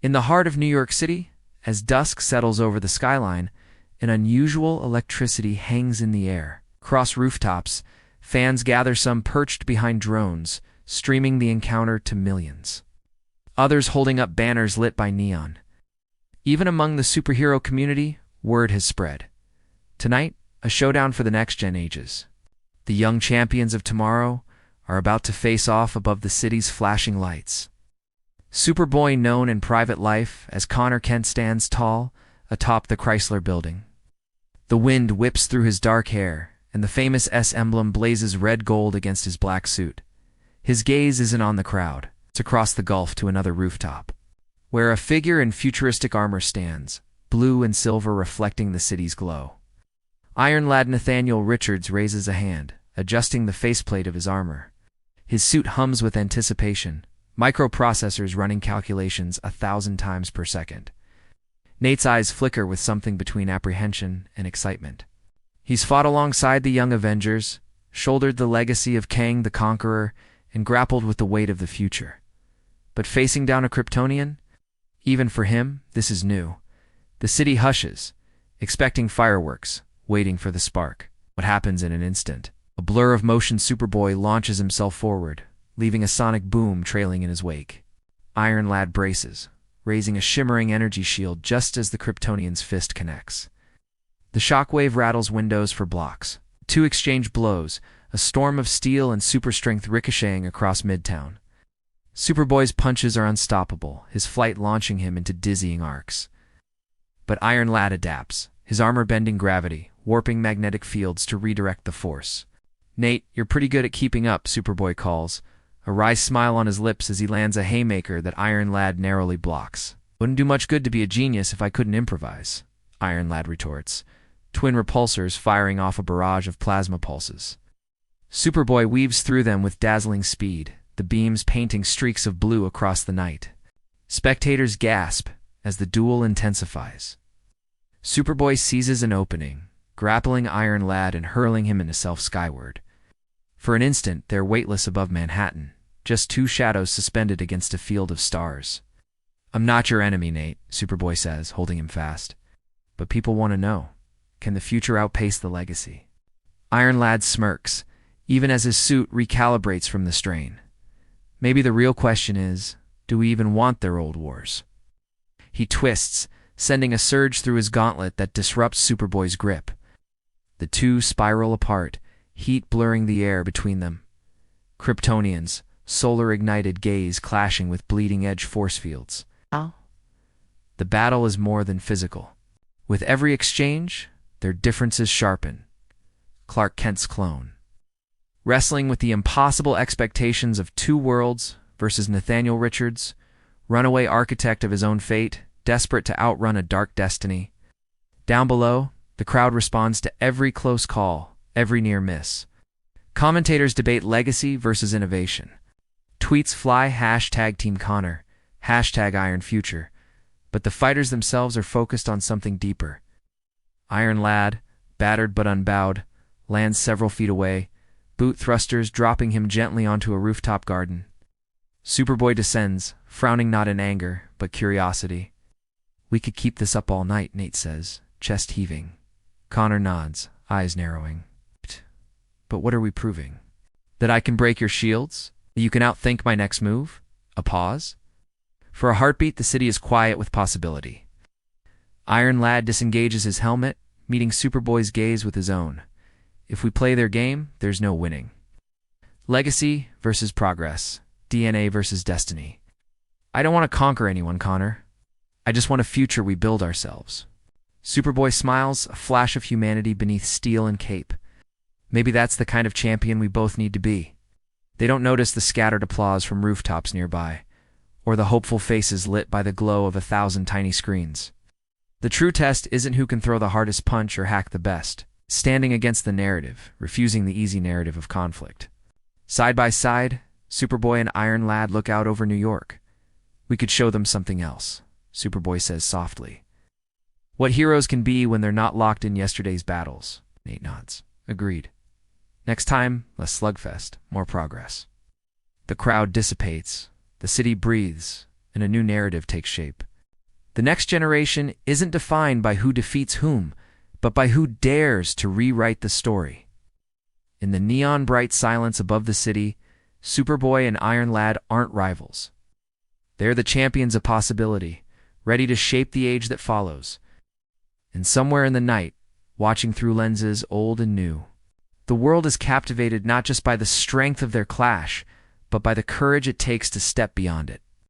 In the heart of New York City, as dusk settles over the skyline, an unusual electricity hangs in the air. Across rooftops, fans gather, some perched behind drones, streaming the encounter to millions. Others holding up banners lit by neon. Even among the superhero community, word has spread. Tonight, a showdown for the next-gen ages. The young champions of tomorrow are about to face off above the city's flashing lights. Superboy, known in private life as Connor Kent, stands tall atop the Chrysler Building. The wind whips through his dark hair, and the famous S emblem blazes red-gold against his black suit. His gaze isn't on the crowd. It's across the gulf to another rooftop, where a figure in futuristic armor stands, blue and silver reflecting the city's glow. Iron Lad Nathaniel Richards raises a hand, adjusting the faceplate of his armor. His suit hums with anticipation, microprocessors running calculations 1,000 times per second. Nate's eyes flicker with something between apprehension and excitement. He's fought alongside the young Avengers, shouldered the legacy of Kang the Conqueror, and grappled with the weight of the future. But facing down a Kryptonian? Even for him, this is new. The city hushes, expecting fireworks, waiting for the spark. What happens in an instant? A blur of motion, Superboy launches himself forward, leaving a sonic boom trailing in his wake. Iron Lad braces, raising a shimmering energy shield just as the Kryptonian's fist connects. The shockwave rattles windows for blocks. Two exchange blows, a storm of steel and super strength ricocheting across Midtown. Superboy's punches are unstoppable, his flight launching him into dizzying arcs. But Iron Lad adapts, his armor bending gravity, warping magnetic fields to redirect the force. "Nate, you're pretty good at keeping up," Superboy calls, a wry smile on his lips as he lands a haymaker that Iron Lad narrowly blocks. "Wouldn't do much good to be a genius if I couldn't improvise," Iron Lad retorts, twin repulsors firing off a barrage of plasma pulses. Superboy weaves through them with dazzling speed, the beams painting streaks of blue across the night. Spectators gasp as the duel intensifies. Superboy seizes an opening, grappling Iron Lad and hurling him into self skyward. For an instant, they're weightless above Manhattan, just two shadows suspended against a field of stars. "I'm not your enemy, Nate," Superboy says, holding him fast. "But people want to know, can the future outpace the legacy?" Iron Lad smirks, even as his suit recalibrates from the strain. Maybe the real question is, do we even want their old wars? He twists, sending a surge through his gauntlet that disrupts Superboy's grip. The two spiral apart, heat blurring the air between them. Kryptonians, solar-ignited gaze clashing with bleeding-edge force fields. The battle is more than physical. With every exchange, their differences sharpen. Clark Kent's clone, wrestling with the impossible expectations of two worlds versus Nathaniel Richards, runaway architect of his own fate, desperate to outrun a dark destiny. Down below, the crowd responds to every close call, every near miss. Commentators debate legacy versus innovation. Tweets fly #Team Connor, #Iron Future, but the fighters themselves are focused on something deeper. Iron Lad, battered but unbowed, lands several feet away, boot thrusters dropping him gently onto a rooftop garden. Superboy descends, frowning not in anger, but curiosity. "We could keep this up all night," Nate says, chest heaving. Connor nods, eyes narrowing. "But what are we proving? That I can break your shields? That you can outthink my next move?" A pause. For a heartbeat, the city is quiet with possibility. Iron Lad disengages his helmet, meeting Superboy's gaze with his own. If we play their game, there's no winning. Legacy versus progress. DNA versus destiny. "I don't want to conquer anyone, Connor. I just want a future we build ourselves." Superboy smiles, a flash of humanity beneath steel and cape. Maybe that's the kind of champion we both need to be. They don't notice the scattered applause from rooftops nearby, or the hopeful faces lit by the glow of 1,000 tiny screens. The true test isn't who can throw the hardest punch or hack the best. Standing against the narrative, refusing the easy narrative of conflict. Side by side, Superboy and Iron Lad look out over New York. "We could show them something else," Superboy says softly. "What heroes can be when they're not locked in yesterday's battles." Nate nods. "Agreed. Next time, less slugfest, more progress." The crowd dissipates, the city breathes, and a new narrative takes shape. The next generation isn't defined by who defeats whom, but by who dares to rewrite the story. In the neon-bright silence above the city, Superboy and Iron Lad aren't rivals. They're the champions of possibility, ready to shape the age that follows. And somewhere in the night, watching through lenses old and new, the world is captivated not just by the strength of their clash, but by the courage it takes to step beyond it.